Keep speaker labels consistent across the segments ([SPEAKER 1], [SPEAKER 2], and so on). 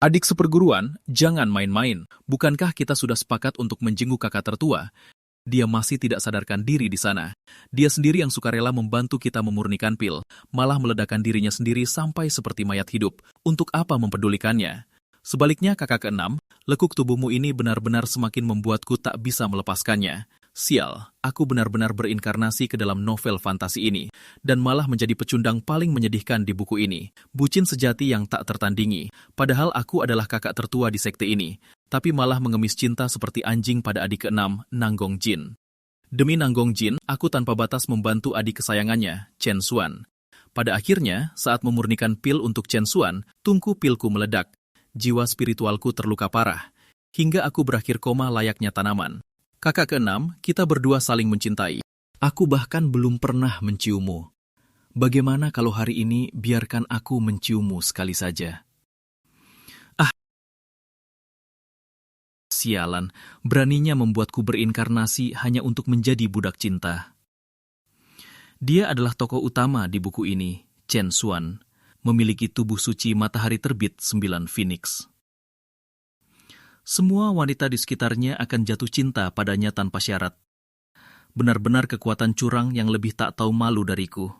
[SPEAKER 1] Adik seperguruan, jangan main-main. Bukankah kita sudah sepakat untuk menjenguk kakak tertua? Dia masih tidak sadarkan diri di sana. Dia sendiri yang sukarela membantu kita memurnikan pil, malah meledakkan dirinya sendiri sampai seperti mayat hidup. Untuk apa mempedulikannya? Sebaliknya kakak keenam, lekuk tubuhmu ini benar-benar semakin membuatku tak bisa melepaskannya. Sial, aku benar-benar berinkarnasi ke dalam novel fantasi ini, dan malah menjadi pecundang paling menyedihkan di buku ini. Bucin sejati yang tak tertandingi, padahal aku adalah kakak tertua di sekte ini, tapi malah mengemis cinta seperti anjing pada adik keenam, Nanggong Jin. Demi Nanggong Jin, aku tanpa batas membantu adik kesayangannya, Chen Xuan. Pada akhirnya, saat memurnikan pil untuk Chen Xuan, tungku pilku meledak. Jiwa spiritualku terluka parah, hingga aku berakhir koma layaknya tanaman. Kakak keenam, kita berdua saling mencintai. Aku bahkan belum pernah menciummu. Bagaimana kalau hari ini biarkan aku menciummu sekali saja? Ah, sialan, beraninya membuatku berinkarnasi hanya untuk menjadi budak cinta. Dia adalah tokoh utama di buku ini, Chen Xuan, memiliki tubuh suci matahari terbit 9 Phoenix. Semua wanita di sekitarnya akan jatuh cinta padanya tanpa syarat. Benar-benar kekuatan curang yang lebih tak tahu malu dariku.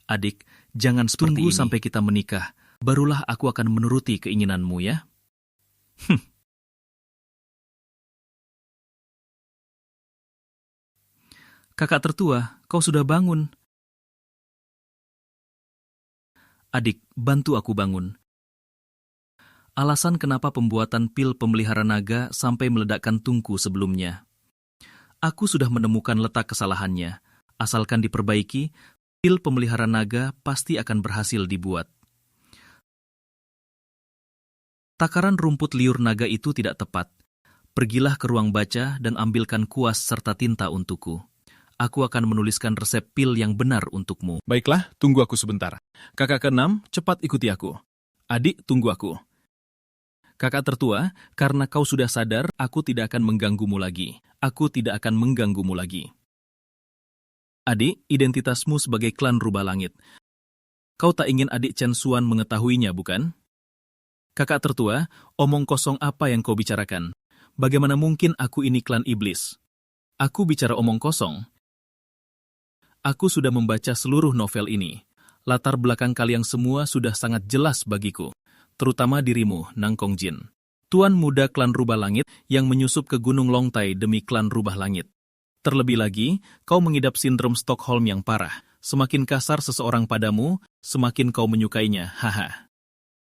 [SPEAKER 1] Adik, jangan seperti ini. Tunggu sampai kita menikah, barulah aku akan menuruti keinginanmu ya. Kakak tertua, kau sudah bangun. Adik, bantu aku bangun. Alasan kenapa pembuatan pil pemelihara naga sampai meledakkan tungku sebelumnya. Aku sudah menemukan letak kesalahannya. Asalkan diperbaiki, pil pemelihara naga pasti akan berhasil dibuat. Takaran rumput liur naga itu tidak tepat. Pergilah ke ruang baca dan ambilkan kuas serta tinta untukku. Aku akan menuliskan resep pil yang benar untukmu. Baiklah, tunggu aku sebentar. Kakak keenam, cepat ikuti aku. Adik, tunggu aku. Kakak tertua, karena kau sudah sadar, aku tidak akan mengganggumu lagi. Aku tidak akan mengganggumu lagi. Adik, identitasmu sebagai klan Rubah Langit. Kau tak ingin adik Chen Xuan mengetahuinya, bukan? Kakak tertua, omong kosong apa yang kau bicarakan? Bagaimana mungkin aku ini klan iblis? Aku bicara omong kosong. Aku sudah membaca seluruh novel ini. Latar belakang kalian semua sudah sangat jelas bagiku. Terutama dirimu, Nanggong Jin. Tuan muda klan Rubah Langit yang menyusup ke Gunung Longtai demi klan Rubah Langit. Terlebih lagi, kau mengidap sindrom Stockholm yang parah. Semakin kasar seseorang padamu, semakin kau menyukainya, haha.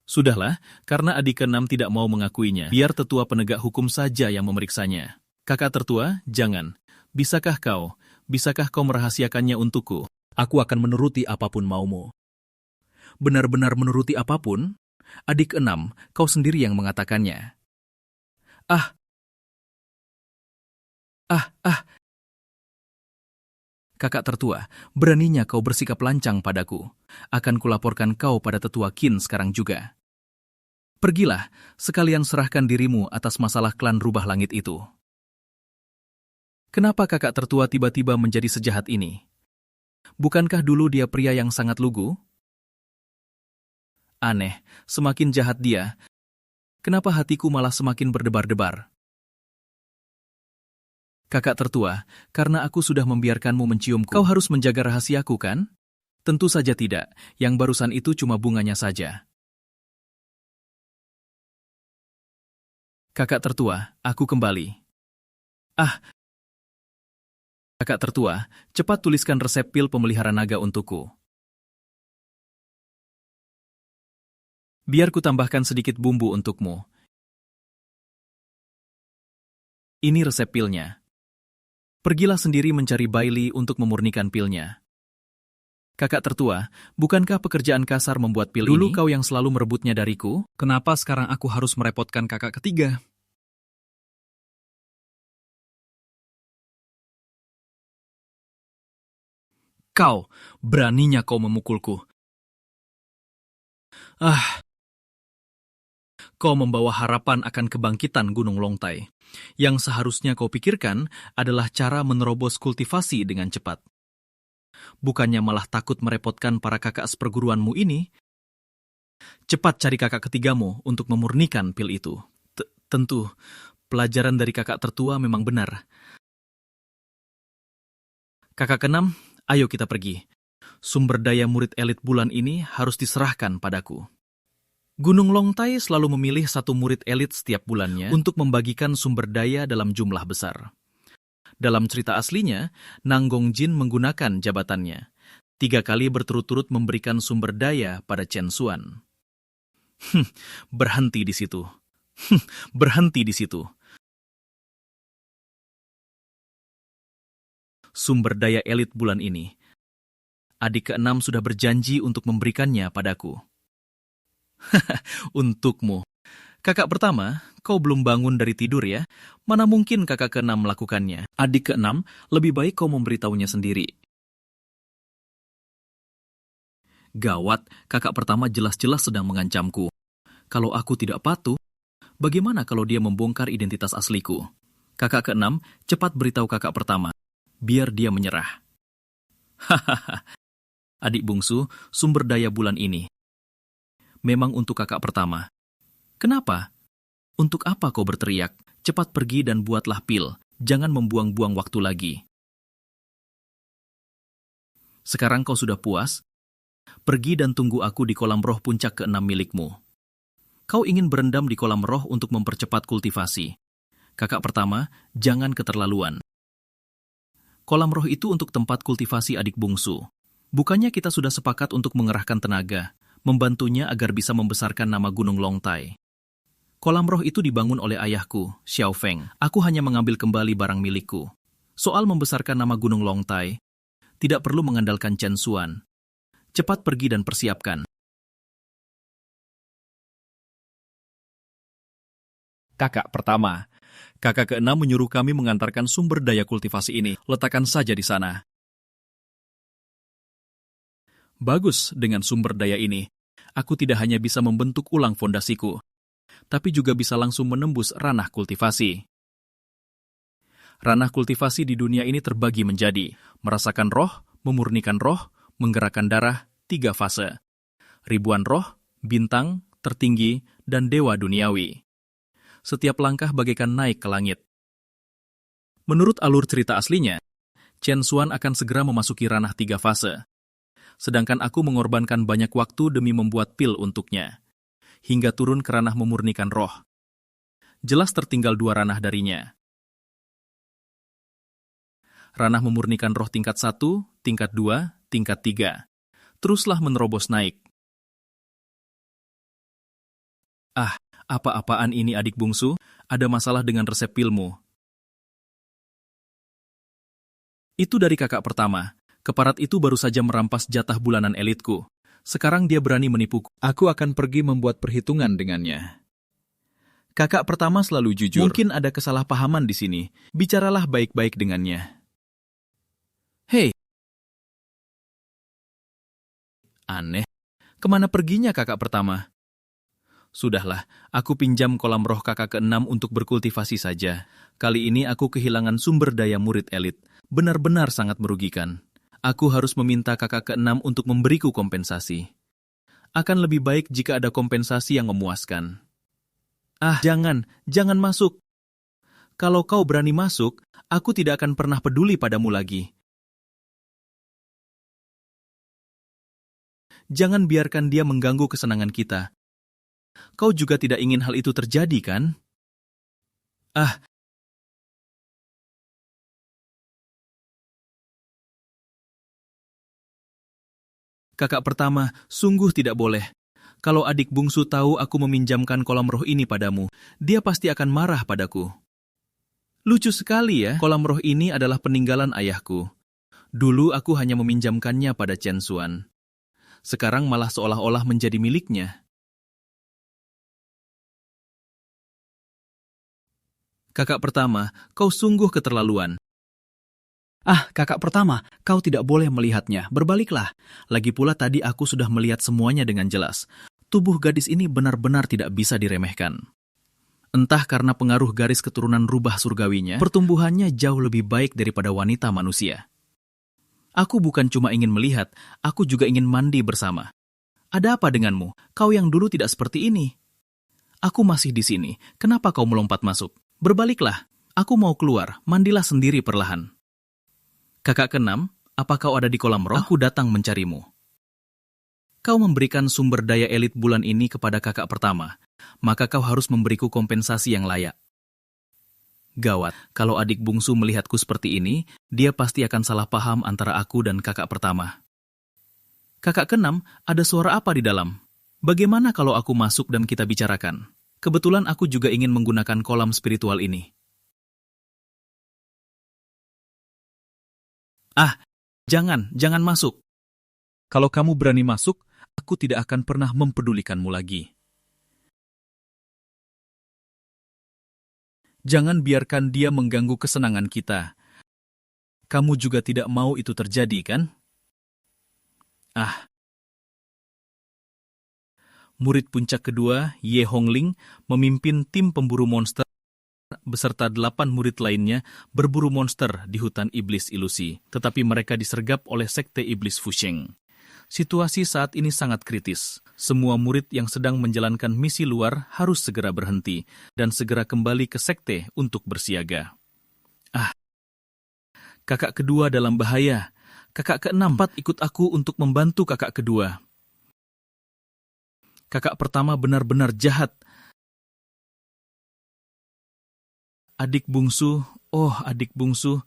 [SPEAKER 1] Sudahlah, karena adik keenam tidak mau mengakuinya, biar tetua penegak hukum saja yang memeriksanya. Kakak tertua, jangan. Bisakah kau merahasiakannya untukku? Aku akan menuruti apapun maumu. Benar-benar menuruti apapun? Adik keenam, kau sendiri yang mengatakannya. Kakak tertua, beraninya kau bersikap lancang padaku. Akan kulaporkan kau pada tetua Qin sekarang juga. Pergilah, sekalian serahkan dirimu atas masalah klan Rubah Langit itu. Kenapa kakak tertua tiba-tiba menjadi sejahat ini? Bukankah dulu dia pria yang sangat lugu? Aneh, semakin jahat dia, kenapa hatiku malah semakin berdebar-debar? Kakak tertua, karena aku sudah membiarkanmu menciumku, kau harus menjaga rahasiaku, kan? Tentu saja tidak, yang barusan itu cuma bunganya saja. Kakak tertua, aku kembali. Kakak tertua, cepat tuliskan resep pil pemelihara naga untukku. Biar ku tambahkan sedikit bumbu untukmu. Ini resep pilnya. Pergilah sendiri mencari Bailey untuk memurnikan pilnya. Kakak tertua, bukankah pekerjaan kasar membuat pil ini? Dulu kau yang selalu merebutnya dariku, kenapa sekarang aku harus merepotkan kakak ketiga? Kau, beraninya kau memukulku. Kau membawa harapan akan kebangkitan Gunung Longtai. Yang seharusnya kau pikirkan adalah cara menerobos kultivasi dengan cepat. Bukannya malah takut merepotkan para kakak seperguruanmu ini. Cepat cari kakak ketigamu untuk memurnikan pil itu. Tentu, pelajaran dari kakak tertua memang benar. Kakak keenam, ayo kita pergi. Sumber daya murid elit bulan ini harus diserahkan padaku. Gunung Longtai selalu memilih satu murid elit setiap bulannya untuk membagikan sumber daya dalam jumlah besar. Dalam cerita aslinya, Nanggong Jin menggunakan jabatannya. 3 kali berturut-turut memberikan sumber daya pada Chen Xuan. Berhenti di situ. Berhenti di situ. Sumber daya elit bulan ini. Adik keenam sudah berjanji untuk memberikannya padaku. Untukmu. Kakak pertama, kau belum bangun dari tidur ya? Mana mungkin kakak keenam melakukannya? Adik keenam, lebih baik kau memberitahunya sendiri. Gawat, kakak pertama jelas-jelas sedang mengancamku. Kalau aku tidak patuh, bagaimana kalau dia membongkar identitas asliku? Kakak keenam, cepat beritahu kakak pertama, biar dia menyerah. Hahaha, adik bungsu, sumber daya bulan ini memang untuk kakak pertama. Kenapa? Untuk apa kau berteriak? Cepat pergi dan buatlah pil. Jangan membuang-buang waktu lagi. Sekarang kau sudah puas? Pergi dan tunggu aku di kolam roh puncak ke-6 milikmu. Kau ingin berendam di kolam roh untuk mempercepat kultivasi. Kakak pertama, jangan keterlaluan. Kolam roh itu untuk tempat kultivasi adik bungsu. Bukannya kita sudah sepakat untuk mengerahkan tenaga, membantunya agar bisa membesarkan nama Gunung Longtai. Kolam roh itu dibangun oleh ayahku, Xiao Feng. Aku hanya mengambil kembali barang milikku. Soal membesarkan nama Gunung Longtai, tidak perlu mengandalkan Chen Xuan. Cepat pergi dan persiapkan. Kakak pertama. Kakak keenam menyuruh kami mengantarkan sumber daya kultivasi ini. Letakkan saja di sana. Bagus, dengan sumber daya ini, aku tidak hanya bisa membentuk ulang fondasiku, tapi juga bisa langsung menembus ranah kultivasi. Ranah kultivasi di dunia ini terbagi menjadi merasakan roh, memurnikan roh, menggerakkan darah, 3 fase. Ribuan roh, bintang, tertinggi, dan dewa duniawi. Setiap langkah bagaikan naik ke langit. Menurut alur cerita aslinya, Chen Xuan akan segera memasuki ranah 3 fase. Sedangkan aku mengorbankan banyak waktu demi membuat pil untuknya, hingga turun ke ranah memurnikan roh. Jelas tertinggal 2 ranah darinya. Ranah memurnikan roh tingkat 1, tingkat 2, tingkat 3. Teruslah menerobos naik. Ah, apa-apaan ini adik bungsu? Ada masalah dengan resep pilmu. Itu dari kakak pertama. Keparat itu baru saja merampas jatah bulanan elitku. Sekarang dia berani menipuku. Aku akan pergi membuat perhitungan dengannya. Kakak pertama selalu jujur. Mungkin ada kesalahpahaman di sini. Bicaralah baik-baik dengannya. Hei! Aneh. Kemana perginya kakak pertama? Sudahlah, aku pinjam kolam roh kakak ke-6 untuk berkultivasi saja. Kali ini aku kehilangan sumber daya murid elit. Benar-benar sangat merugikan. Aku harus meminta kakak ke-6 untuk memberiku kompensasi. Akan lebih baik jika ada kompensasi yang memuaskan. Ah, jangan masuk. Kalau kau berani masuk, aku tidak akan pernah peduli padamu lagi. Jangan biarkan dia mengganggu kesenangan kita. Kau juga tidak ingin hal itu terjadi, kan? Ah, kakak pertama, sungguh tidak boleh. Kalau adik bungsu tahu aku meminjamkan kolam roh ini padamu, dia pasti akan marah padaku. Lucu sekali ya, kolam roh ini adalah peninggalan ayahku. Dulu aku hanya meminjamkannya pada Chen Xuan. Sekarang malah seolah-olah menjadi miliknya. Kakak pertama, kau sungguh keterlaluan. Ah, kakak pertama, kau tidak boleh melihatnya. Berbaliklah. Lagi pula tadi aku sudah melihat semuanya dengan jelas. Tubuh gadis ini benar-benar tidak bisa diremehkan. Entah karena pengaruh garis keturunan rubah surgawinya, pertumbuhannya jauh lebih baik daripada wanita manusia. Aku bukan cuma ingin melihat, aku juga ingin mandi bersama. Ada apa denganmu? Kau yang dulu tidak seperti ini. Aku masih di sini. Kenapa kau melompat masuk? Berbaliklah. Aku mau keluar. Mandilah sendiri perlahan. Kakak keenam, apa kau ada di kolam roh? Aku datang mencarimu. Kau memberikan sumber daya elit bulan ini kepada kakak pertama, maka kau harus memberiku kompensasi yang layak. Gawat, kalau adik bungsu melihatku seperti ini, dia pasti akan salah paham antara aku dan kakak pertama. Kakak keenam, ada suara apa di dalam? Bagaimana kalau aku masuk dan kita bicarakan? Kebetulan aku juga ingin menggunakan kolam spiritual ini. Ah, jangan masuk.
[SPEAKER 2] Kalau kamu berani masuk, aku tidak akan pernah mempedulikanmu lagi. Jangan biarkan dia mengganggu kesenangan kita. Kamu juga tidak mau itu terjadi, kan? Murid puncak kedua, Ye Hongling, memimpin tim pemburu monster beserta 8 murid lainnya berburu monster di hutan iblis ilusi, tetapi mereka disergap oleh sekte iblis Fusheng. Situasi saat ini sangat kritis. Semua murid yang sedang menjalankan misi luar harus segera berhenti dan segera kembali ke sekte untuk bersiaga. Kakak kedua dalam bahaya. Kakak keenam ikut aku untuk membantu kakak kedua. Kakak pertama benar-benar jahat. Adik bungsu, adik bungsu,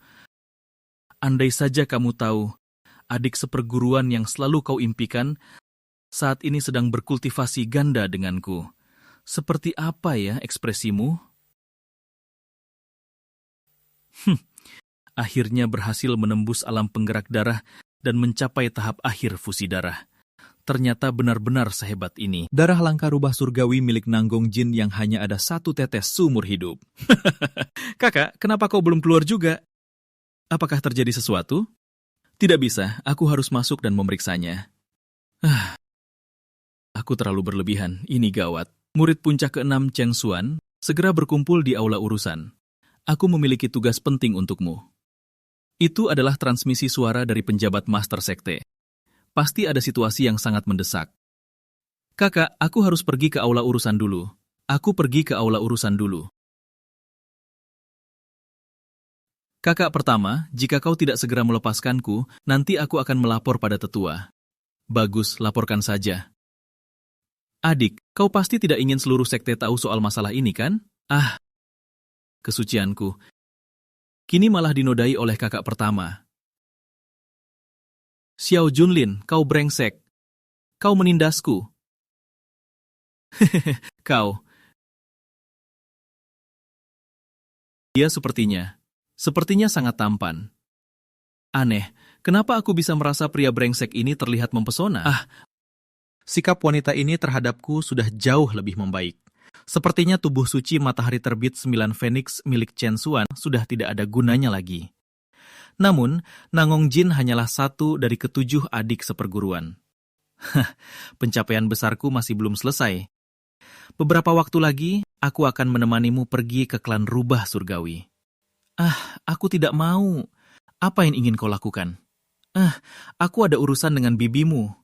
[SPEAKER 2] andai saja kamu tahu, adik seperguruan yang selalu kau impikan, saat ini sedang berkultivasi ganda denganku. Seperti apa ya ekspresimu? Akhirnya berhasil menembus alam penggerak darah dan mencapai tahap akhir fusi darah. Ternyata benar-benar sehebat ini. Darah langka rubah surgawi milik Nanggong Jin yang hanya ada 1 tetes seumur hidup.
[SPEAKER 1] Kakak, kenapa kau belum keluar juga? Apakah terjadi sesuatu? Tidak bisa, aku harus masuk dan memeriksanya. Aku terlalu berlebihan, ini gawat. Murid puncak ke-6 Cheng Xuan segera berkumpul di aula urusan. Aku memiliki tugas penting untukmu. Itu adalah transmisi suara dari penjabat master sekte. Pasti ada situasi yang sangat mendesak. Kakak, aku harus pergi ke aula urusan dulu. Aku pergi ke aula urusan dulu. Kakak pertama, jika kau tidak segera melepaskanku, nanti aku akan melapor pada tetua. Bagus, laporkan saja. Adik, kau pasti tidak ingin seluruh sekte tahu soal masalah ini, kan? Kesucianku. Kini malah dinodai oleh kakak pertama. Xiao Junlin, kau brengsek. Kau menindasku. Kau. Dia sepertinya sangat tampan. Aneh, kenapa aku bisa merasa pria brengsek ini terlihat mempesona? Sikap wanita ini terhadapku sudah jauh lebih membaik. Sepertinya tubuh suci matahari terbit 9 Phoenix milik Chen Xuan sudah tidak ada gunanya lagi. Namun, Nanggong Jin hanyalah 1 dari ke-7 adik seperguruan. Pencapaian besarku masih belum selesai. Beberapa waktu lagi, aku akan menemanimu pergi ke klan rubah surgawi. Aku tidak mau. Apa yang ingin kau lakukan? Aku ada urusan dengan bibimu.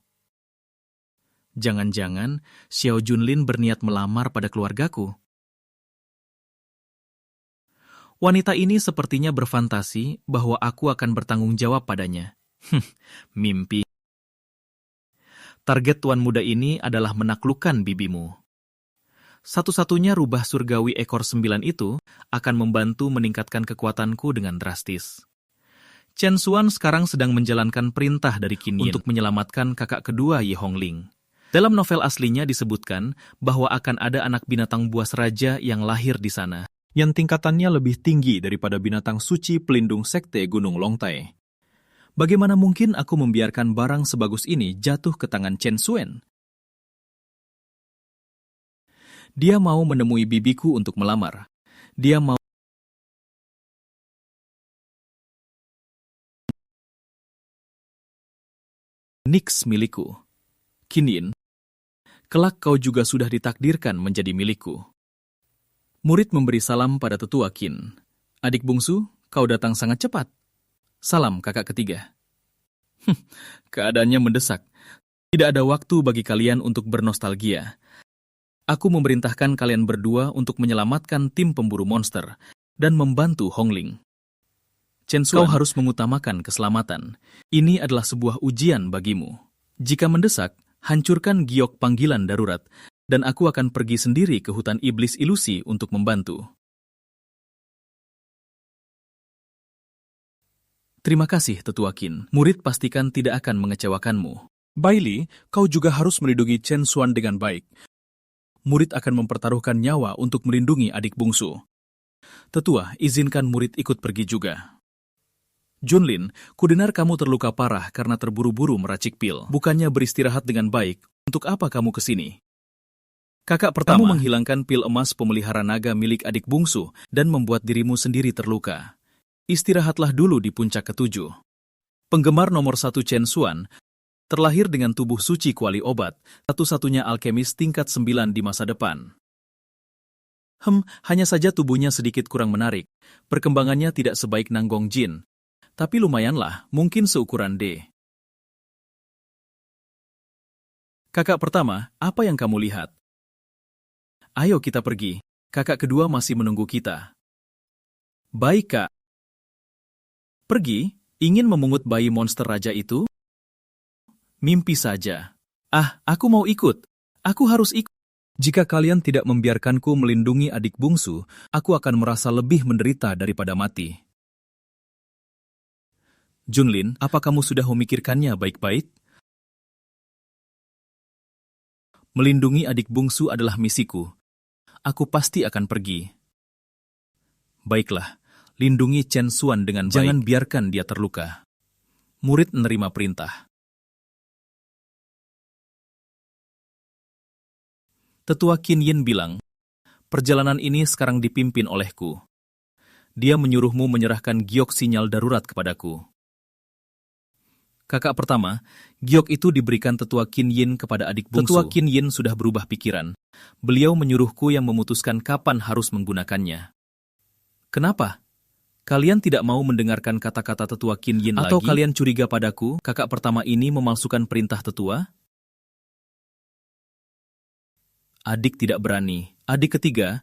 [SPEAKER 1] Jangan-jangan Xiao Junlin berniat melamar pada keluargaku. Wanita ini sepertinya berfantasi bahwa aku akan bertanggung jawab padanya. Mimpi. Target tuan muda ini adalah menaklukkan bibimu. Satu-satunya rubah surgawi ekor 9 itu akan membantu meningkatkan kekuatanku dengan drastis. Chen Xuan sekarang sedang menjalankan perintah dari Qin Yin untuk menyelamatkan kakak kedua Ye Hongling. Dalam novel aslinya disebutkan bahwa akan ada anak binatang buas raja yang lahir di sana, yang tingkatannya lebih tinggi daripada binatang suci pelindung sekte Gunung Longtai. Bagaimana mungkin aku membiarkan barang sebagus ini jatuh ke tangan Chen Xuan? Dia mau menemui bibiku untuk melamar. Dia mau Nix milikku. Qin Yin, kelak kau juga sudah ditakdirkan menjadi milikku. Murid memberi salam pada tetua Qin. Adik bungsu, kau datang sangat cepat. Salam kakak ketiga. Keadaannya mendesak.
[SPEAKER 2] Tidak ada waktu bagi kalian untuk bernostalgia. Aku memerintahkan kalian berdua untuk menyelamatkan tim pemburu monster dan membantu Hongling. Chen Xuan, kau harus mengutamakan keselamatan. Ini adalah sebuah ujian bagimu. Jika mendesak, hancurkan giok panggilan darurat, dan aku akan pergi sendiri ke hutan iblis ilusi untuk membantu. Terima kasih, Tetua Qin. Murid pastikan tidak akan mengecewakanmu.
[SPEAKER 3] Bailey, kau juga harus melindungi Chen Xuan dengan baik. Murid akan mempertaruhkan nyawa untuk melindungi adik bungsu.
[SPEAKER 2] Tetua, izinkan murid ikut pergi juga. Junlin, kudengar kamu terluka parah karena terburu-buru meracik pil. Bukannya beristirahat dengan baik, untuk apa kamu ke sini? Kakak pertama, kamu menghilangkan pil emas pemelihara naga milik adik bungsu dan membuat dirimu sendiri terluka. Istirahatlah dulu di puncak ke-7. Penggemar nomor 1 Chen Xuan terlahir dengan tubuh suci kuali obat, satu-satunya alkemis tingkat 9 di masa depan. Hanya saja tubuhnya sedikit kurang menarik. Perkembangannya tidak sebaik Nanggong Jin. Tapi lumayanlah, mungkin seukuran D. Kakak pertama, apa yang kamu lihat? Ayo kita pergi, kakak kedua masih menunggu kita. Baik, Kak. Pergi, ingin memungut bayi monster raja itu? Mimpi saja. Aku mau ikut. Aku harus ikut.
[SPEAKER 3] Jika kalian tidak membiarkanku melindungi adik bungsu, aku akan merasa lebih menderita daripada mati.
[SPEAKER 2] Junlin, apa kamu sudah memikirkannya baik-baik? Melindungi adik bungsu adalah misiku. Aku pasti akan pergi. Baiklah, lindungi Chen Xuan dengan baik. Jangan biarkan dia terluka. Murid menerima perintah. Tetua Qin Yin bilang, perjalanan ini sekarang dipimpin olehku. Dia menyuruhmu menyerahkan giok sinyal darurat kepadaku. Kakak pertama, giok itu diberikan Tetua Qin Yin kepada adik bungsu. Tetua Qin Yin sudah berubah pikiran. Beliau menyuruhku yang memutuskan kapan harus menggunakannya. Kenapa? Kalian tidak mau mendengarkan kata-kata Tetua Qin Yin lagi? Atau kalian curiga padaku, kakak pertama ini memalsukan perintah tetua? Adik tidak berani. Adik ketiga,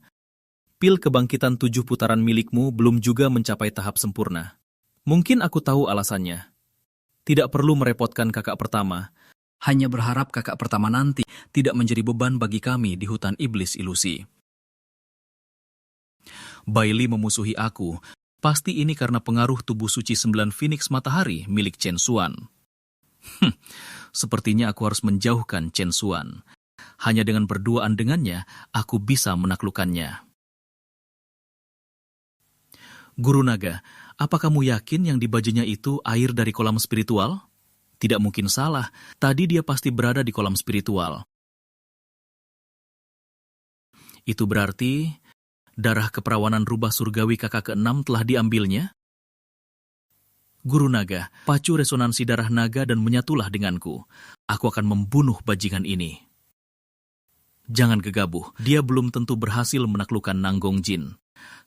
[SPEAKER 2] pil kebangkitan 7 putaran milikmu belum juga mencapai tahap sempurna. Mungkin aku tahu alasannya. Tidak perlu merepotkan kakak pertama. Hanya berharap kakak pertama nanti tidak menjadi beban bagi kami di hutan iblis ilusi. Bailey memusuhi aku. Pasti ini karena pengaruh tubuh suci 9 Phoenix Matahari milik Chen Xuan. Sepertinya aku harus menjauhkan Chen Xuan. Hanya dengan berduaan dengannya, aku bisa menaklukkannya. Guru Naga, apa kamu yakin yang di bajunya itu air dari kolam spiritual? Tidak mungkin salah, tadi dia pasti berada di kolam spiritual. Itu berarti darah keperawanan rubah surgawi kakak ke-6 telah diambilnya? Guru Naga, pacu resonansi darah naga dan menyatulah denganku. Aku akan membunuh bajingan ini. Jangan gegabah, dia belum tentu berhasil menaklukkan Nanggong Jin.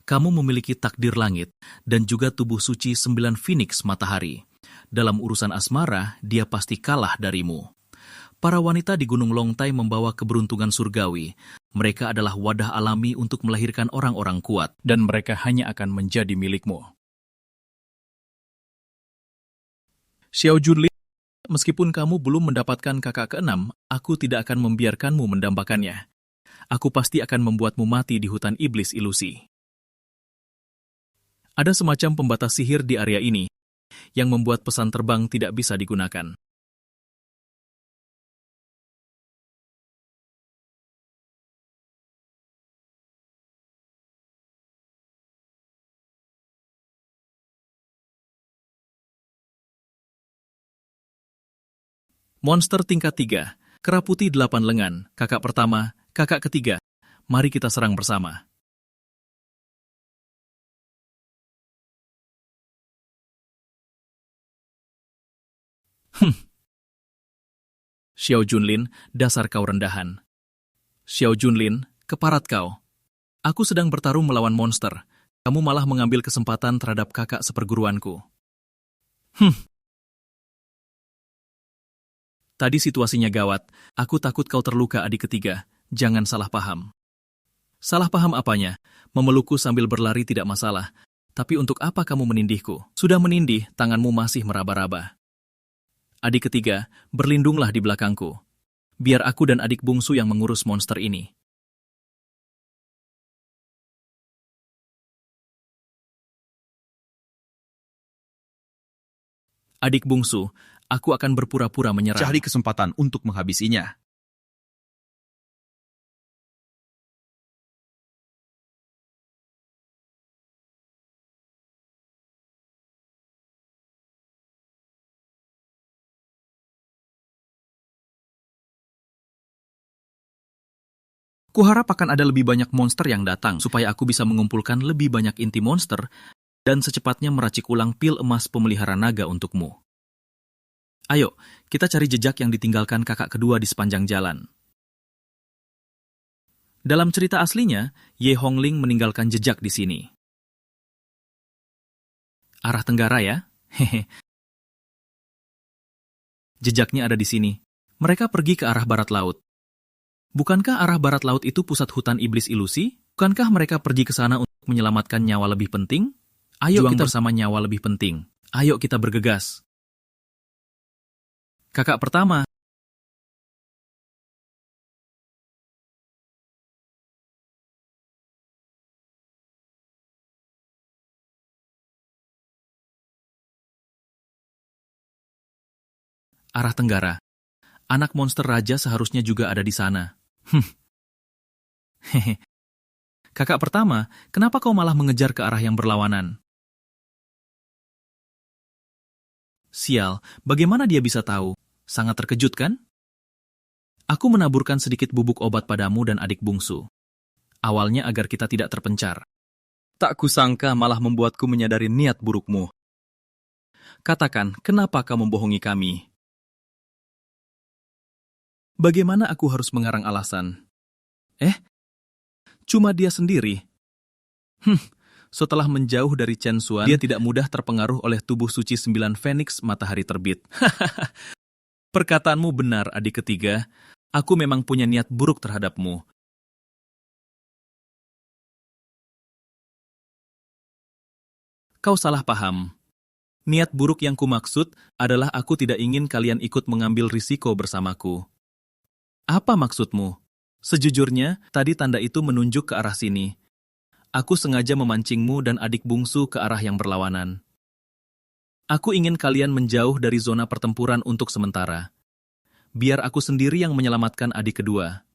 [SPEAKER 2] Kamu memiliki takdir langit dan juga tubuh suci 9 Phoenix Matahari. Dalam urusan asmara, dia pasti kalah darimu. Para wanita di Gunung Longtai membawa keberuntungan surgawi. Mereka adalah wadah alami untuk melahirkan orang-orang kuat.
[SPEAKER 3] Dan mereka hanya akan menjadi milikmu.
[SPEAKER 2] Xiao Junlin, meskipun kamu belum mendapatkan kakak ke-6, aku tidak akan membiarkanmu mendambakannya. Aku pasti akan membuatmu mati di hutan iblis ilusi. Ada semacam pembatas sihir di area ini, yang membuat pesan terbang tidak bisa digunakan. Monster tingkat 3, kera putih 8 lengan, kakak pertama, kakak ketiga. Mari kita serang bersama. Xiao Junlin, dasar kau rendahan. Xiao Junlin, keparat kau. Aku sedang bertarung melawan monster. Kamu malah mengambil kesempatan terhadap kakak seperguruanku.
[SPEAKER 1] Tadi situasinya gawat. Aku takut kau terluka, adik ketiga. Jangan salah paham. Salah paham apanya? Memelukku sambil berlari tidak masalah. Tapi untuk apa kamu menindihku? Sudah menindih, tanganmu masih meraba-raba. Adik ketiga, berlindunglah di belakangku. Biar aku dan adik bungsu yang mengurus monster ini. Adik bungsu, aku akan berpura-pura menyerah.
[SPEAKER 4] Cari kesempatan untuk menghabisinya.
[SPEAKER 1] Kuharap akan ada lebih banyak monster yang datang, supaya aku bisa mengumpulkan lebih banyak inti monster dan secepatnya meracik ulang pil emas pemelihara naga untukmu. Ayo, kita cari jejak yang ditinggalkan kakak kedua di sepanjang jalan. Dalam cerita aslinya, Ye Hongling meninggalkan jejak di sini. Arah tenggara ya? Hehe. Jejaknya ada di sini. Mereka pergi ke arah barat laut. Bukankah arah barat laut itu pusat hutan iblis ilusi? Bukankah mereka pergi ke sana untuk menyelamatkan nyawa lebih penting? Ayo kita bersama nyawa lebih penting. Ayo kita bergegas. Kakak pertama. Arah tenggara. Anak monster raja seharusnya juga ada di sana. Hehe. Kakak pertama, kenapa kau malah mengejar ke arah yang berlawanan? Sial, bagaimana dia bisa tahu? Sangat terkejut kan? Aku menaburkan sedikit bubuk obat padamu dan adik bungsu. Awalnya agar kita tidak terpencar. Tak kusangka malah membuatku menyadari niat burukmu. Katakan, kenapa kau membohongi kami? Bagaimana aku harus mengarang alasan? Cuma dia sendiri. Setelah menjauh dari Chen Xuan, dia tidak mudah terpengaruh oleh tubuh suci 9 Phoenix matahari terbit. Perkataanmu benar, adik ketiga. Aku memang punya niat buruk terhadapmu. Kau salah paham. Niat buruk yang kumaksud adalah aku tidak ingin kalian ikut mengambil risiko bersamaku. Apa maksudmu? Sejujurnya, tadi tanda itu menunjuk ke arah sini. Aku sengaja memancingmu dan adik bungsu ke arah yang berlawanan. Aku ingin kalian menjauh dari zona pertempuran untuk sementara. Biar aku sendiri yang menyelamatkan adik kedua.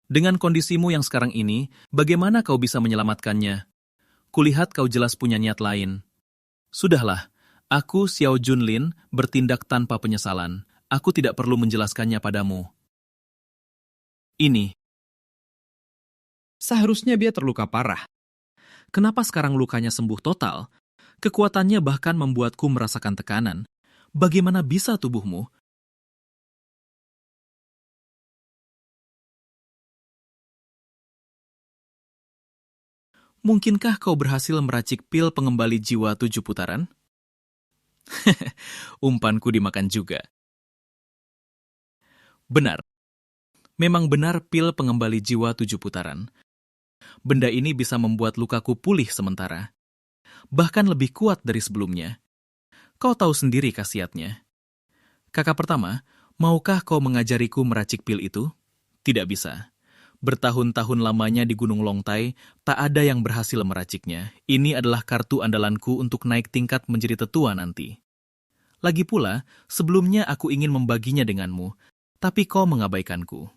[SPEAKER 1] Dengan kondisimu yang sekarang ini, bagaimana kau bisa menyelamatkannya? Kulihat kau jelas punya niat lain. Sudahlah, aku Xiao Junlin bertindak tanpa penyesalan. Aku tidak perlu menjelaskannya padamu. Ini. Seharusnya dia terluka parah. Kenapa sekarang lukanya sembuh total? Kekuatannya bahkan membuatku merasakan tekanan. Bagaimana bisa tubuhmu? Mungkinkah kau berhasil meracik pil pengembali jiwa 7 putaran? Umpanku dimakan juga. Benar. Memang benar pil pengembali jiwa 7 putaran. Benda ini bisa membuat lukaku pulih sementara. Bahkan lebih kuat dari sebelumnya. Kau tahu sendiri khasiatnya. Kakak pertama, maukah kau mengajariku meracik pil itu? Tidak bisa. Bertahun-tahun lamanya di Gunung Longtai, tak ada yang berhasil meraciknya. Ini adalah kartu andalanku untuk naik tingkat menjadi tetua nanti. Lagi pula, sebelumnya aku ingin membaginya denganmu, tapi kau mengabaikanku.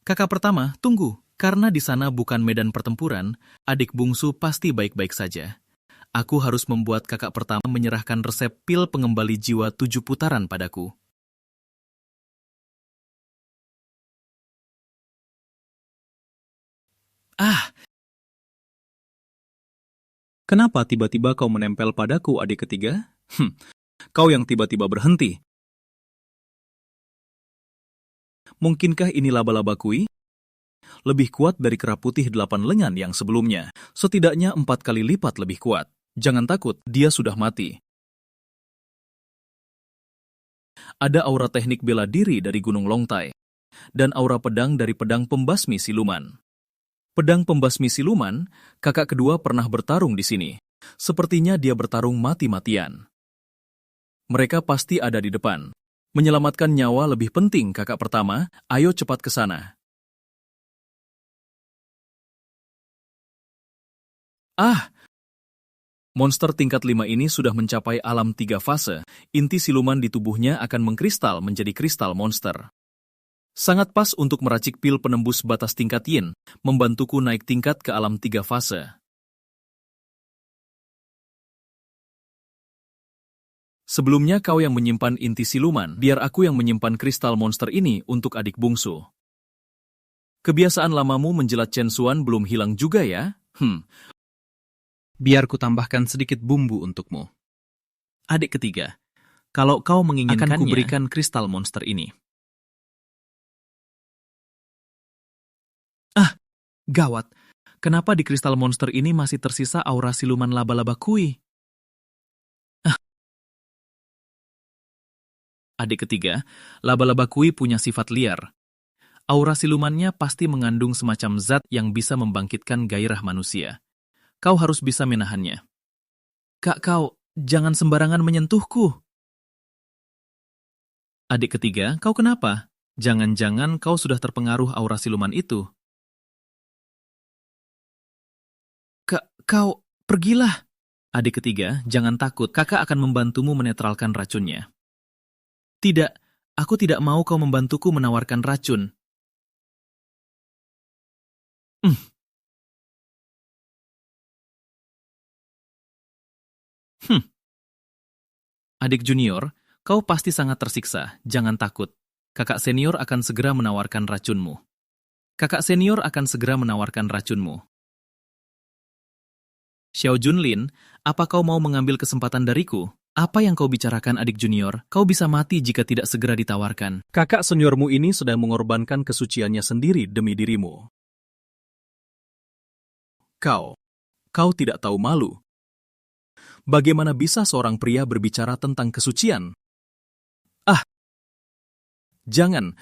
[SPEAKER 1] Kakak pertama, tunggu. Karena di sana bukan medan pertempuran, adik bungsu pasti baik-baik saja. Aku harus membuat kakak pertama menyerahkan resep pil pengembali jiwa 7 putaran padaku.
[SPEAKER 3] Kenapa tiba-tiba kau menempel padaku, adik ketiga? Kau yang tiba-tiba berhenti. Mungkinkah ini laba-laba kui? Lebih kuat dari kera putih 8 lengan yang sebelumnya. Setidaknya 4 kali lipat lebih kuat. Jangan takut, dia sudah mati. Ada aura teknik bela diri dari Gunung Longtai, dan aura pedang dari pedang pembasmi siluman. Pedang pembasmi siluman, kakak kedua pernah bertarung di sini. Sepertinya dia bertarung mati-matian. Mereka pasti ada di depan. Menyelamatkan nyawa lebih penting, kakak pertama. Ayo cepat ke sana. Ah! Monster tingkat 5 ini sudah mencapai alam 3 fase. Inti siluman di tubuhnya akan mengkristal menjadi kristal monster. Sangat pas untuk meracik pil penembus batas tingkat yin, membantuku naik tingkat ke alam 3 fase. Sebelumnya kau yang menyimpan inti siluman, biar aku yang menyimpan kristal monster ini untuk adik bungsu. Kebiasaan lamamu menjelat Chen Xuan belum hilang juga ya?
[SPEAKER 1] Biar ku tambahkan sedikit bumbu untukmu. Adik ketiga, kalau kau menginginkannya, akan kuberikan kristal monster ini. Ah, gawat. Kenapa di kristal monster ini masih tersisa aura siluman laba-laba kui? Adik ketiga, laba-laba kui punya sifat liar. Aura silumannya pasti mengandung semacam zat yang bisa membangkitkan gairah manusia. Kau harus bisa menahannya. Kak, kau jangan sembarangan menyentuhku. Adik ketiga, kau kenapa? Jangan-jangan kau sudah terpengaruh aura siluman itu. Kau pergilah. Adik ketiga, jangan takut. Kakak akan membantumu menetralkan racunnya. Tidak, aku tidak mau kau membantuku menawarkan racun. Adik junior, kau pasti sangat tersiksa. Jangan takut. Kakak senior akan segera menawarkan racunmu. Kakak senior akan segera menawarkan racunmu. Xiao Junlin, apa kau mau mengambil kesempatan dariku? Apa yang kau bicarakan, adik junior? Kau bisa mati jika tidak segera ditawarkan.
[SPEAKER 3] Kakak seniormu ini sedang mengorbankan kesuciannya sendiri demi dirimu. Kau tidak tahu malu. Bagaimana bisa seorang pria berbicara tentang kesucian? Jangan.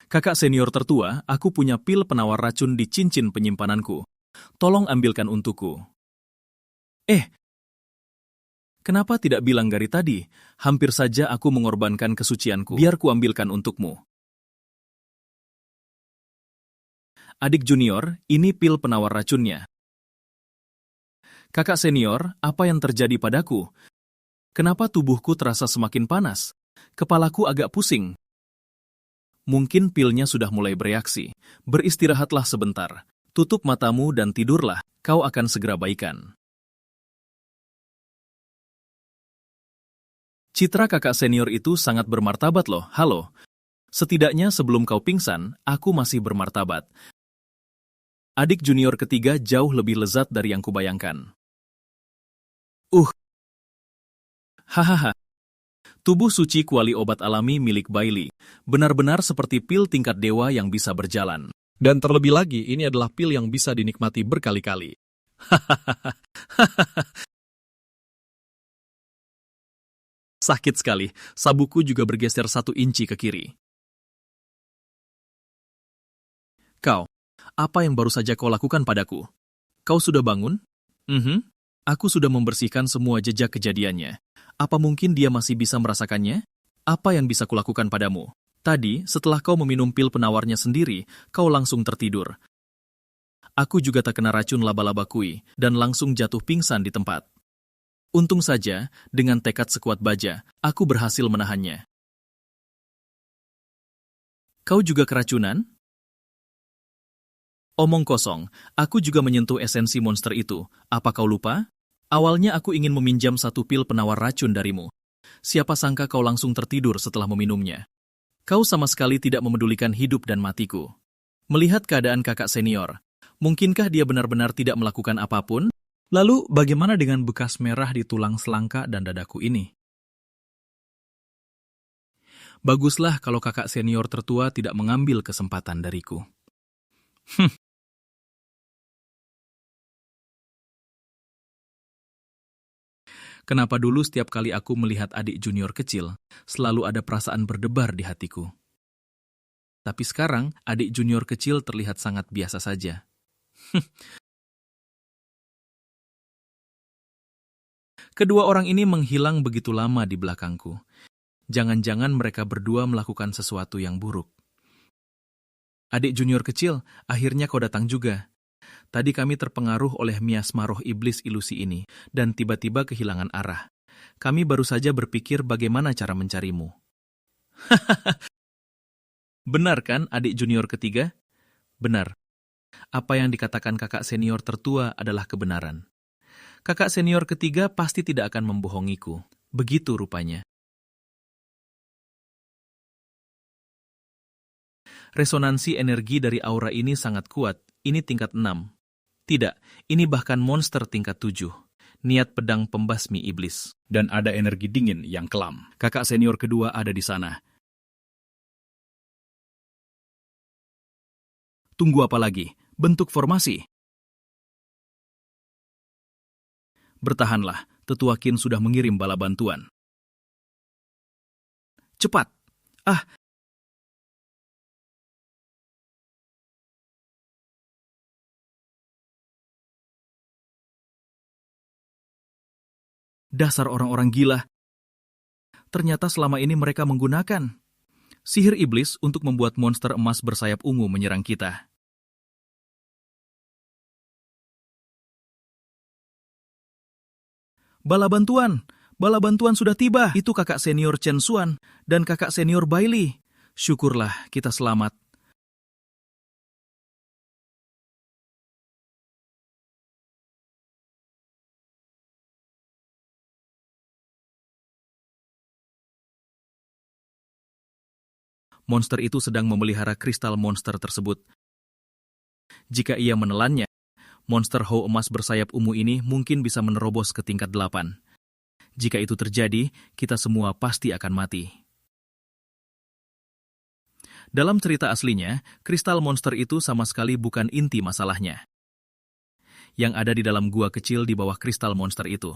[SPEAKER 3] Kakak senior tertua, aku punya pil penawar racun di cincin penyimpananku. Tolong ambilkan untukku. Kenapa tidak bilang dari tadi? Hampir saja aku mengorbankan kesucianku. Biar ku ambilkan untukmu. Adik junior, ini pil penawar racunnya. Kakak senior, apa yang terjadi padaku? Kenapa tubuhku terasa semakin panas? Kepalaku agak pusing. Mungkin pilnya sudah mulai bereaksi. Beristirahatlah sebentar. Tutup matamu dan tidurlah. Kau akan segera baikan. Citra kakak senior itu sangat bermartabat loh. Halo. Setidaknya sebelum kau pingsan, aku masih bermartabat. Adik junior ketiga jauh lebih lezat dari yang kubayangkan. Hahaha. Tubuh suci kuali obat alami milik Bailey. Benar-benar seperti pil tingkat dewa yang bisa berjalan.
[SPEAKER 5] Dan terlebih lagi, ini adalah pil yang bisa dinikmati berkali-kali.
[SPEAKER 3] Sakit sekali. Sabuku juga bergeser 1 inci ke kiri. Kau, apa yang baru saja kau lakukan padaku? Kau sudah bangun? Aku sudah membersihkan semua jejak kejadiannya. Apa mungkin dia masih bisa merasakannya? Apa yang bisa kulakukan padamu? Tadi, setelah kau meminum pil penawarnya sendiri, kau langsung tertidur. Aku juga tak kena racun laba-laba kui, dan langsung jatuh pingsan di tempat. Untung saja, dengan tekad sekuat baja, aku berhasil menahannya. Kau juga keracunan? Omong kosong, aku juga menyentuh esensi monster itu. Apa kau lupa? Awalnya aku ingin meminjam 1 pil penawar racun darimu. Siapa sangka kau langsung tertidur setelah meminumnya. Kau sama sekali tidak memedulikan hidup dan matiku. Melihat keadaan kakak senior, mungkinkah dia benar-benar tidak melakukan apapun? Lalu bagaimana dengan bekas merah di tulang selangka dan dadaku ini? Baguslah kalau kakak senior tertua tidak mengambil kesempatan dariku. Kenapa dulu setiap kali aku melihat adik junior kecil, selalu ada perasaan berdebar di hatiku. Tapi sekarang, adik junior kecil terlihat sangat biasa saja. Kedua orang ini menghilang begitu lama di belakangku. Jangan-jangan mereka berdua melakukan sesuatu yang buruk. Adik junior kecil, akhirnya kau datang juga. Tadi kami terpengaruh oleh miasma roh iblis ilusi ini, dan tiba-tiba kehilangan arah. Kami baru saja berpikir bagaimana cara mencarimu. Benar kan, adik junior ketiga? Benar. Apa yang dikatakan kakak senior tertua adalah kebenaran. Kakak senior ketiga pasti tidak akan membohongiku. Begitu rupanya. Resonansi energi dari aura ini sangat kuat. Ini tingkat 6. Tidak, ini bahkan monster tingkat 7. Niat pedang pembasmi iblis.
[SPEAKER 2] Dan ada energi dingin yang kelam.
[SPEAKER 3] Kakak senior kedua ada di sana. Tunggu apa lagi? Bentuk formasi. Bertahanlah, tetua Qin sudah mengirim bala bantuan. Cepat! Dasar orang-orang gila. Ternyata selama ini mereka menggunakan sihir iblis untuk membuat monster emas bersayap ungu menyerang kita. Bala bantuan sudah tiba. Itu kakak senior Chen Xuan dan kakak senior Bailey. Syukurlah kita selamat. Monster itu sedang memelihara kristal monster tersebut. Jika ia menelannya, monster Hou emas bersayap ungu ini mungkin bisa menerobos ke tingkat 8. Jika itu terjadi, kita semua pasti akan mati. Dalam cerita aslinya, kristal monster itu sama sekali bukan inti masalahnya. Yang ada di dalam gua kecil di bawah kristal monster itu.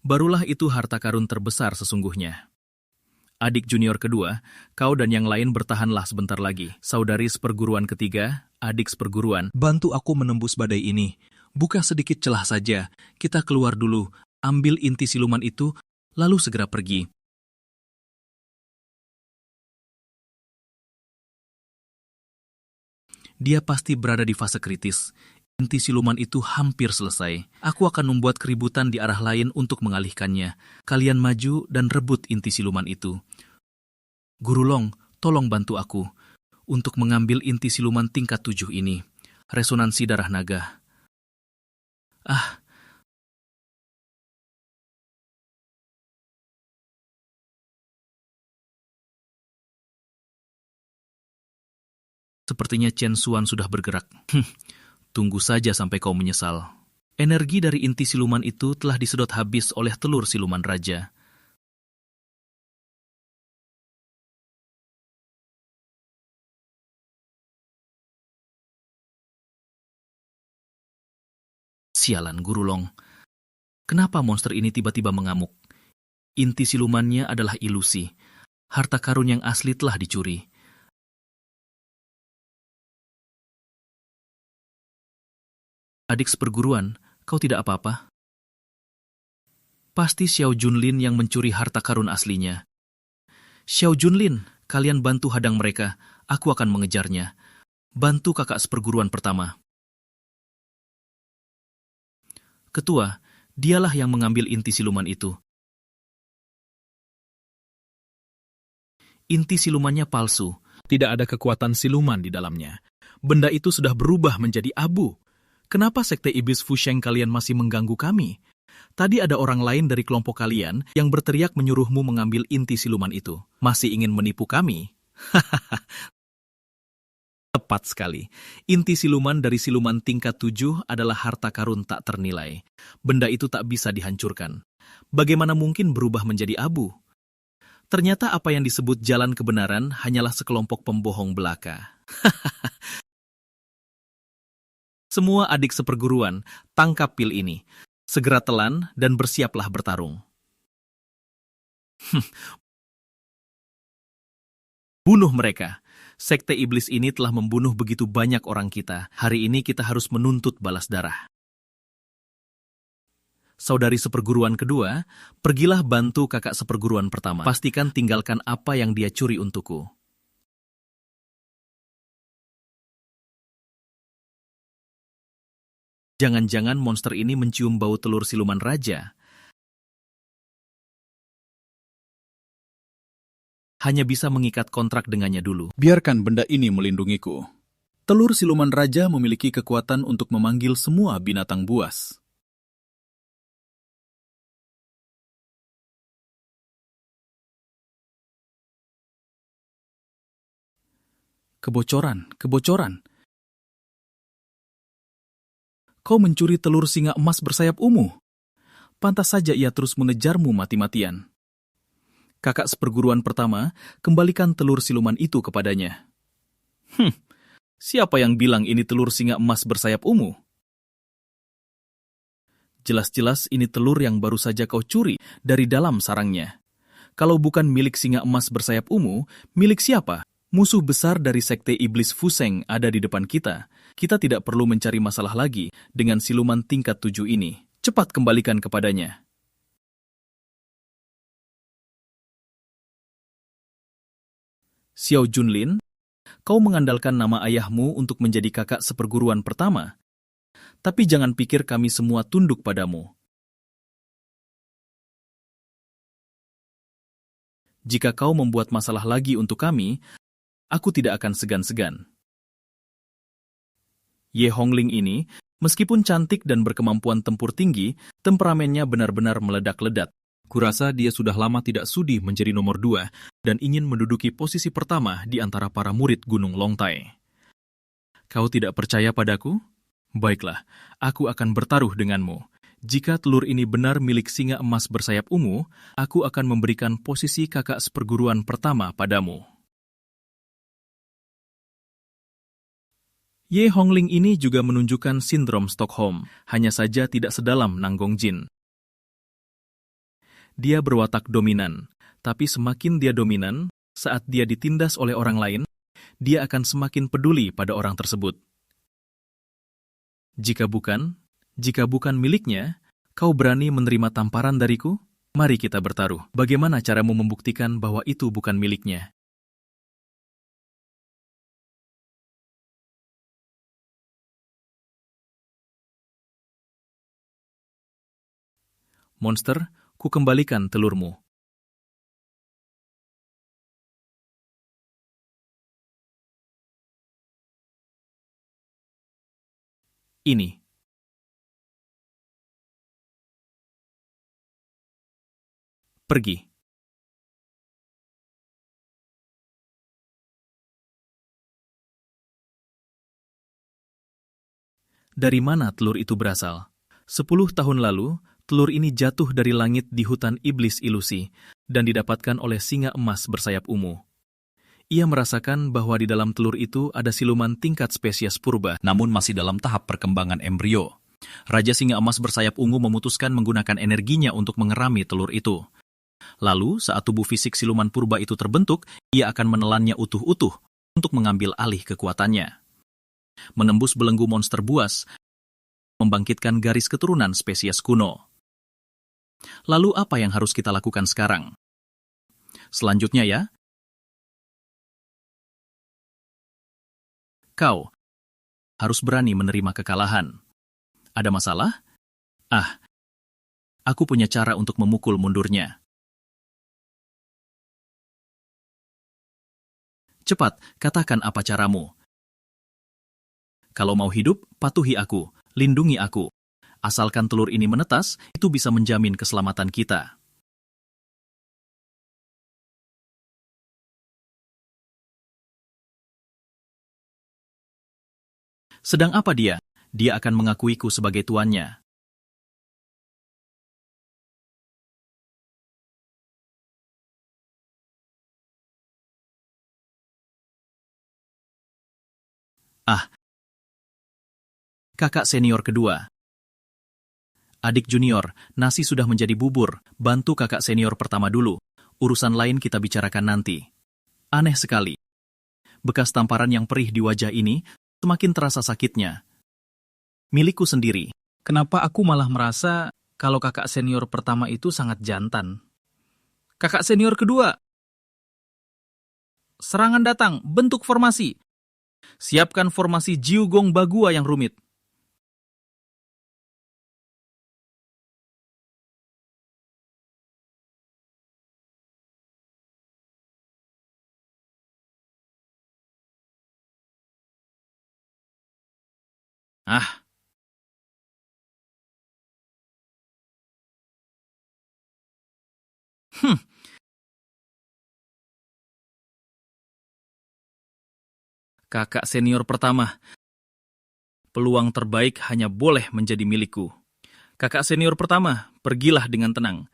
[SPEAKER 3] Barulah itu harta karun terbesar sesungguhnya. Adik junior kedua, kau dan yang lain bertahanlah sebentar lagi. Saudari seperguruan ketiga, adik seperguruan.
[SPEAKER 5] Bantu aku menembus badai ini. Buka sedikit celah saja. Kita keluar dulu, ambil inti siluman itu, lalu segera pergi.
[SPEAKER 3] Dia pasti berada di fase kritis. Inti siluman itu hampir selesai. Aku akan membuat keributan di arah lain untuk mengalihkannya. Kalian maju dan rebut inti siluman itu. Guru Long, tolong bantu aku untuk mengambil inti siluman tingkat 7 ini. Resonansi darah naga. Sepertinya Chen Xuan sudah bergerak. Tunggu saja sampai kau menyesal. Energi dari inti siluman itu telah disedot habis oleh telur siluman raja. Sialan, Guru Long. Kenapa monster ini tiba-tiba mengamuk? Inti silumannya adalah ilusi. Harta karun yang asli telah dicuri. Adik seperguruan, kau tidak apa-apa? Pasti Xiao Junlin yang mencuri harta karun aslinya. Xiao Junlin, kalian bantu hadang mereka. Aku akan mengejarnya. Bantu kakak seperguruan pertama. Ketua, dialah yang mengambil inti siluman itu. Inti silumannya palsu.
[SPEAKER 5] Tidak ada kekuatan siluman di dalamnya. Benda itu sudah berubah menjadi abu. Kenapa sekte iblis Fusheng kalian masih mengganggu kami? Tadi ada orang lain dari kelompok kalian yang berteriak menyuruhmu mengambil inti siluman itu. Masih ingin menipu kami?
[SPEAKER 3] Tepat sekali. Inti siluman dari siluman tingkat 7 adalah harta karun tak ternilai. Benda itu tak bisa dihancurkan. Bagaimana mungkin berubah menjadi abu? Ternyata apa yang disebut jalan kebenaran hanyalah sekelompok pembohong belaka. Semua adik seperguruan, tangkap pil ini. Segera telan dan bersiaplah bertarung. Bunuh mereka. Sekte iblis ini telah membunuh begitu banyak orang kita. Hari ini kita harus menuntut balas darah. Saudari seperguruan kedua, pergilah bantu kakak seperguruan pertama. Pastikan tinggalkan apa yang dia curi untukku. Jangan-jangan monster ini mencium bau telur siluman raja. Hanya bisa mengikat kontrak dengannya dulu.
[SPEAKER 5] Biarkan benda ini melindungiku. Telur siluman raja memiliki kekuatan untuk memanggil semua binatang buas. Kebocoran. Kau mencuri telur singa emas bersayap ungu. Pantas saja ia terus mengejarmu mati-matian. Kakak seperguruan pertama, kembalikan telur siluman itu kepadanya.
[SPEAKER 3] Siapa yang bilang ini telur singa emas bersayap ungu? Jelas-jelas ini telur yang baru saja kau curi dari dalam sarangnya. Kalau bukan milik singa emas bersayap ungu, milik siapa? Musuh besar dari sekte iblis Fusheng ada di depan kita. Kita tidak perlu mencari masalah lagi dengan siluman tingkat 7 ini. Cepat kembalikan kepadanya. Xiao Junlin, kau mengandalkan nama ayahmu untuk menjadi kakak seperguruan pertama. Tapi jangan pikir kami semua tunduk padamu. Jika kau membuat masalah lagi untuk kami, aku tidak akan segan-segan. Ye Hongling ini, meskipun cantik dan berkemampuan tempur tinggi, temperamennya benar-benar meledak-ledak. Kurasa dia sudah lama tidak sudi menjadi nomor 2 dan ingin menduduki posisi pertama di antara para murid Gunung Longtai. Kau tidak percaya padaku? Baiklah, aku akan bertaruh denganmu. Jika telur ini benar milik singa emas bersayap ungu, aku akan memberikan posisi kakak seperguruan pertama padamu. Ye Hongling ini juga menunjukkan sindrom Stockholm, hanya saja tidak sedalam Nanggong Jin. Dia berwatak dominan, tapi semakin dia dominan, saat dia ditindas oleh orang lain, dia akan semakin peduli pada orang tersebut. Jika bukan miliknya, kau berani menerima tamparan dariku? Mari kita bertaruh. Bagaimana caramu membuktikan bahwa itu bukan miliknya? Monster, ku kembalikan telurmu. Ini. Pergi. Dari mana telur itu berasal? 10 tahun lalu, telur ini jatuh dari langit di hutan iblis ilusi dan didapatkan oleh singa emas bersayap ungu. Ia merasakan bahwa di dalam telur itu ada siluman tingkat spesies purba,
[SPEAKER 4] namun masih dalam tahap perkembangan embrio. Raja singa emas bersayap ungu memutuskan menggunakan energinya untuk mengerami telur itu. Lalu, saat tubuh fisik siluman purba itu terbentuk, ia akan menelannya utuh-utuh untuk mengambil alih kekuatannya. Menembus belenggu monster buas, membangkitkan garis keturunan spesies kuno. Lalu apa yang harus kita lakukan sekarang? Selanjutnya ya, kau harus berani menerima kekalahan. Ada masalah? Aku punya cara untuk memukul mundurnya. Cepat, katakan apa caramu. Kalau mau hidup, patuhi aku, lindungi aku. Asalkan telur ini menetas, itu bisa menjamin keselamatan kita. Sedang apa dia? Dia akan mengakuiku sebagai tuannya. Kakak senior kedua. Adik junior, nasi sudah menjadi bubur. Bantu kakak senior pertama dulu. Urusan lain kita bicarakan nanti. Aneh sekali. Bekas tamparan yang perih di wajah ini semakin terasa sakitnya. Milikku sendiri.
[SPEAKER 2] Kenapa aku malah merasa kalau kakak senior pertama itu sangat jantan? Kakak senior kedua. Serangan datang, bentuk formasi. Siapkan formasi Jiugong Bagua yang rumit. Ah, hmm. Kakak senior pertama. Peluang terbaik hanya boleh menjadi milikku. Kakak senior pertama, pergilah dengan tenang.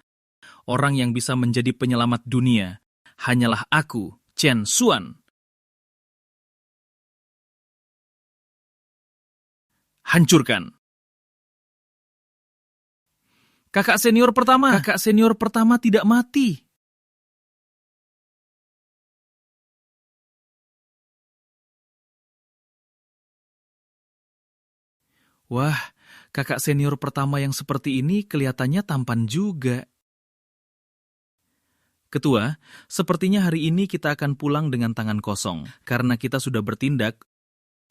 [SPEAKER 2] Orang yang bisa menjadi penyelamat dunia hanyalah aku, Chen Xuan. Hancurkan. Kakak senior pertama tidak mati. Wah, kakak senior pertama yang seperti ini kelihatannya tampan juga. Ketua, sepertinya hari ini kita akan pulang dengan tangan kosong. Karena kita sudah bertindak,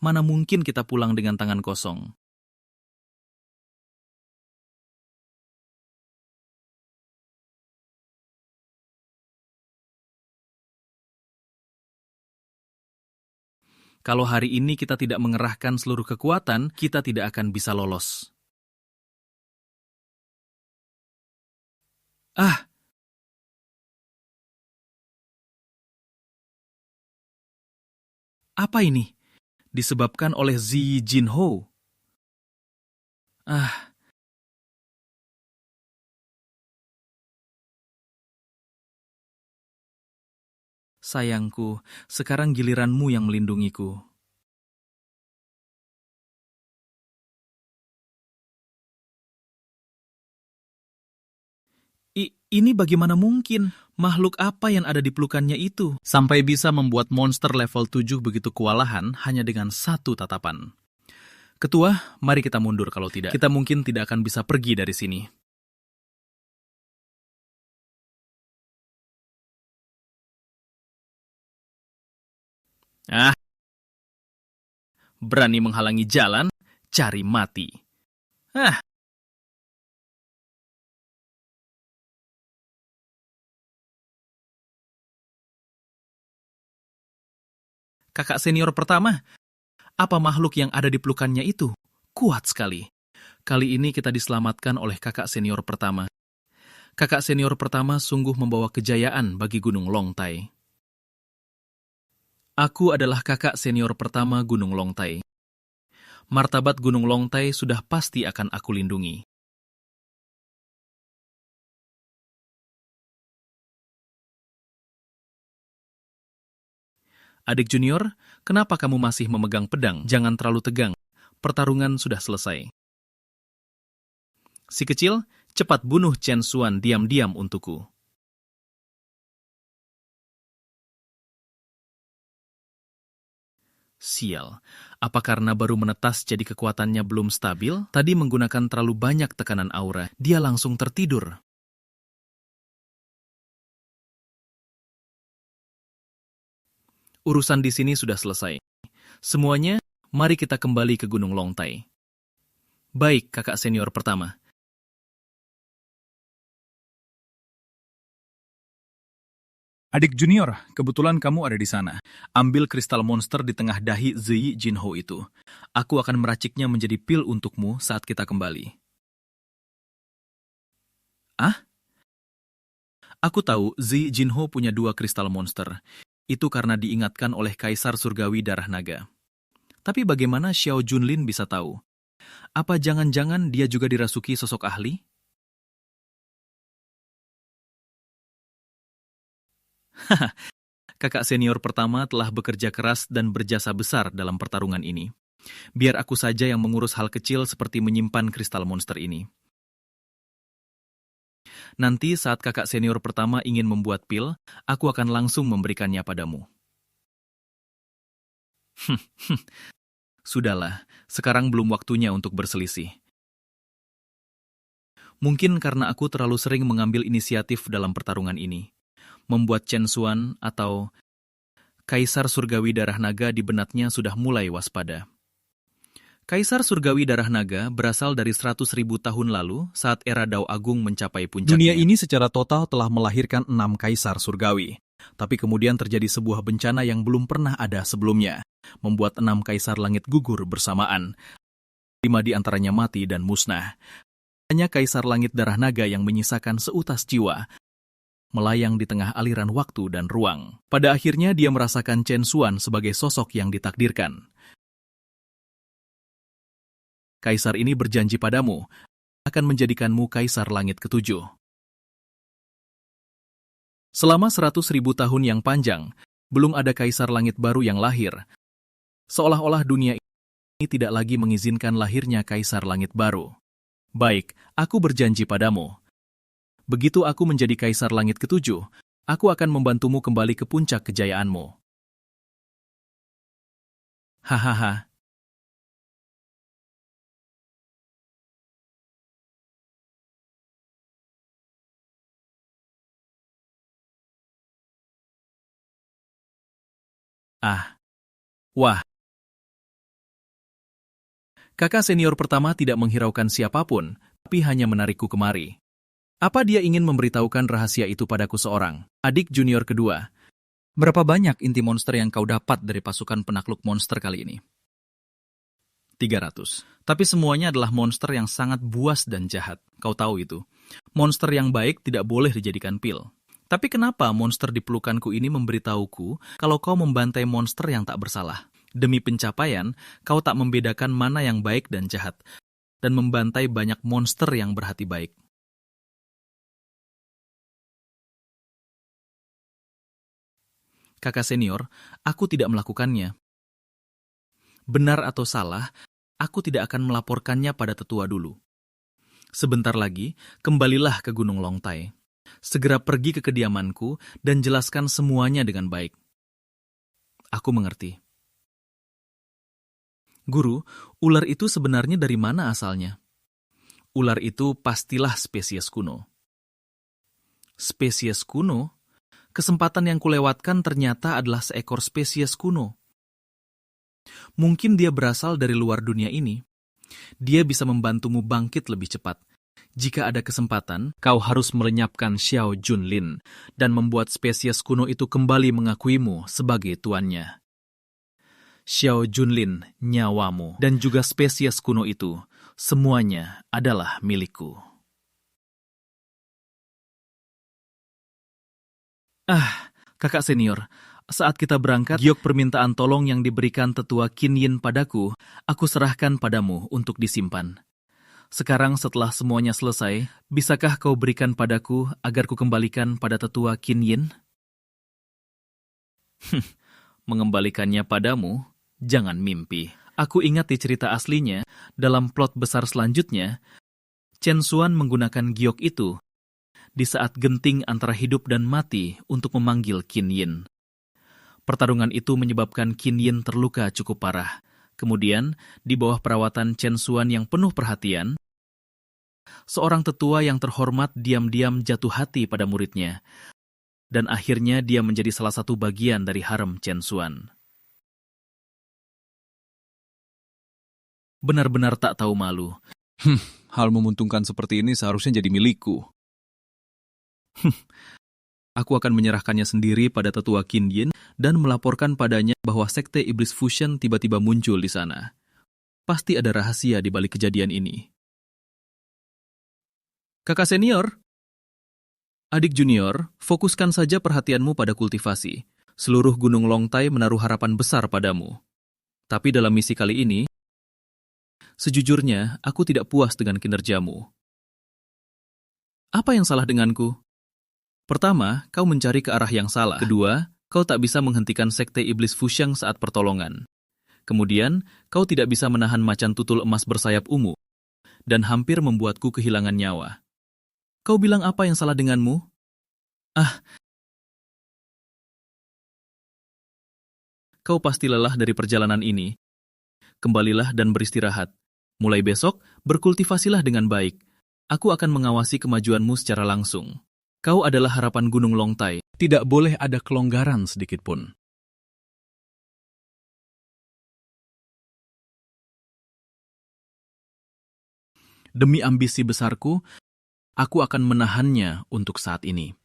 [SPEAKER 2] mana mungkin kita pulang dengan tangan kosong? Kalau hari ini kita tidak mengerahkan seluruh kekuatan, kita tidak akan bisa lolos. Ah! Apa ini? Disebabkan oleh Zi Jinho. Ah! Sayangku, sekarang giliranmu yang melindungiku. Ini bagaimana mungkin? Makhluk apa yang ada di pelukannya itu? Sampai bisa membuat monster level 7 begitu kewalahan hanya dengan satu tatapan. Ketua, mari kita mundur kalau tidak. Kita mungkin tidak akan bisa pergi dari sini. Ah! Berani menghalangi jalan, cari mati. Ah! Kakak senior pertama, apa makhluk yang ada di pelukannya itu? Kuat sekali. Kali ini kita diselamatkan oleh kakak senior pertama. Kakak senior pertama sungguh membawa kejayaan bagi Gunung Longtai. Aku adalah kakak senior pertama Gunung Longtai. Martabat Gunung Longtai sudah pasti akan aku lindungi. Adik junior, kenapa kamu masih memegang pedang? Jangan terlalu tegang. Pertarungan sudah selesai. Si kecil, cepat bunuh Chen Xuan diam-diam untukku. Sial, apa karena baru menetas jadi kekuatannya belum stabil? Tadi menggunakan terlalu banyak tekanan aura, dia langsung tertidur. Urusan di sini sudah selesai. Semuanya, mari kita kembali ke Gunung Longtai. Baik, kakak senior pertama.
[SPEAKER 5] Adik junior, kebetulan kamu ada di sana. Ambil kristal monster di tengah dahi Zi Jinho itu. Aku akan meraciknya menjadi pil untukmu saat kita kembali. Ah? Aku tahu Zi Jinho punya 2 kristal monster. Itu karena diingatkan oleh Kaisar Surgawi Darah Naga. Tapi bagaimana Xiao Junlin bisa tahu? Apa jangan-jangan dia juga dirasuki sosok ahli? Haha, kakak senior pertama telah bekerja keras dan berjasa besar dalam pertarungan ini. Biar aku saja yang mengurus hal kecil seperti menyimpan kristal monster ini.
[SPEAKER 1] Nanti saat kakak senior pertama ingin membuat pil, aku akan langsung memberikannya padamu. Sudahlah, sekarang belum waktunya untuk berselisih. Mungkin karena aku terlalu sering mengambil inisiatif dalam pertarungan ini. Membuat Chen Xuan atau Kaisar Surgawi Darah Naga di benaknya sudah mulai waspada. Kaisar Surgawi Darah Naga berasal dari 100.000 tahun lalu saat era Dao Agung mencapai puncaknya.
[SPEAKER 3] Dunia ini secara total telah melahirkan 6 kaisar surgawi. Tapi kemudian terjadi sebuah bencana yang belum pernah ada sebelumnya, membuat 6 kaisar langit gugur bersamaan. 5 di antaranya mati dan musnah. Hanya kaisar langit darah naga yang menyisakan seutas jiwa, melayang di tengah aliran waktu dan ruang. Pada akhirnya dia merasakan Chen Xuan sebagai sosok yang ditakdirkan. Kaisar ini berjanji padamu, akan menjadikanmu kaisar langit ketujuh. Selama 100.000 tahun yang panjang, belum ada kaisar langit baru yang lahir. Seolah-olah dunia ini tidak lagi mengizinkan lahirnya kaisar langit baru. Baik, aku berjanji padamu. Begitu aku menjadi kaisar langit ketujuh, aku akan membantumu kembali ke puncak kejayaanmu. Hahaha. Wah. Kakak senior pertama tidak menghiraukan siapapun, tapi hanya menarikku kemari. Apa dia ingin memberitahukan rahasia itu padaku seorang? Adik junior kedua. Berapa banyak inti monster yang kau dapat dari pasukan penakluk monster kali ini? 300. Tapi semuanya adalah monster yang sangat buas dan jahat. Kau tahu itu. Monster yang baik tidak boleh dijadikan pil. Tapi kenapa monster di pelukanku ini memberitahuku kalau kau membantai monster yang tak bersalah? Demi pencapaian, kau tak membedakan mana yang baik dan jahat, dan membantai banyak monster yang berhati baik. Kakak senior, aku tidak melakukannya. Benar atau salah, aku tidak akan melaporkannya pada tetua dulu. Sebentar lagi, kembalilah ke Gunung Longtai. Segera pergi ke kediamanku dan jelaskan semuanya dengan baik. Aku mengerti. Guru, ular itu sebenarnya dari mana asalnya? Ular itu pastilah spesies kuno. Spesies kuno? Kesempatan yang kulewatkan ternyata adalah seekor spesies kuno. Mungkin dia berasal dari luar dunia ini. Dia bisa membantumu bangkit lebih cepat. Jika ada kesempatan, kau harus melenyapkan Xiao Junlin dan membuat spesies kuno itu kembali mengakuimu sebagai tuannya. Xiao Junlin, nyawamu, dan juga spesies kuno itu, semuanya adalah milikku. Kakak senior, saat kita berangkat, giok permintaan tolong yang diberikan tetua Qin Yin padaku, aku serahkan padamu untuk disimpan. Sekarang setelah semuanya selesai, bisakah kau berikan padaku agar ku kembalikan pada tetua Qin Yin? Mengembalikannya padamu? Jangan mimpi. Aku ingat di cerita aslinya, dalam plot besar selanjutnya, Chen Xuan menggunakan giok itu di saat genting antara hidup dan mati untuk memanggil Qin Yin. Pertarungan itu menyebabkan Qin Yin terluka cukup parah. Kemudian, di bawah perawatan Chen Xuan yang penuh perhatian, seorang tetua yang terhormat diam-diam jatuh hati pada muridnya, dan akhirnya dia menjadi salah satu bagian dari harem Chen Xuan. Benar-benar tak tahu malu. Hal menguntungkan seperti ini seharusnya jadi milikku.
[SPEAKER 1] Aku akan menyerahkannya sendiri pada tetua Qin Yin dan melaporkan padanya bahwa sekte iblis fusion tiba-tiba muncul di sana. Pasti ada rahasia di balik kejadian ini. Kakak senior, adik junior, fokuskan saja perhatianmu pada kultivasi. Seluruh Gunung Longtai menaruh harapan besar padamu. Tapi dalam misi kali ini, sejujurnya aku tidak puas dengan kinerjamu. Apa yang salah denganku? Pertama, kau mencari ke arah yang salah. Kedua, kau tak bisa menghentikan sekte iblis fusyang saat pertolongan. Kemudian, kau tidak bisa menahan macan tutul emas bersayap ungu, dan hampir membuatku kehilangan nyawa.
[SPEAKER 3] Kau bilang apa yang salah denganmu? Kau pasti lelah dari perjalanan ini. Kembalilah dan beristirahat. Mulai besok, berkultivasilah dengan baik. Aku akan mengawasi kemajuanmu secara langsung. Kau adalah harapan Gunung Longtai.
[SPEAKER 5] Tidak boleh ada kelonggaran sedikit pun. Demi ambisi besarku, aku akan menahannya untuk saat ini.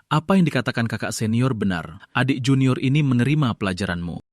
[SPEAKER 5] Apa yang dikatakan kakak senior benar. Adik junior ini menerima pelajaranmu.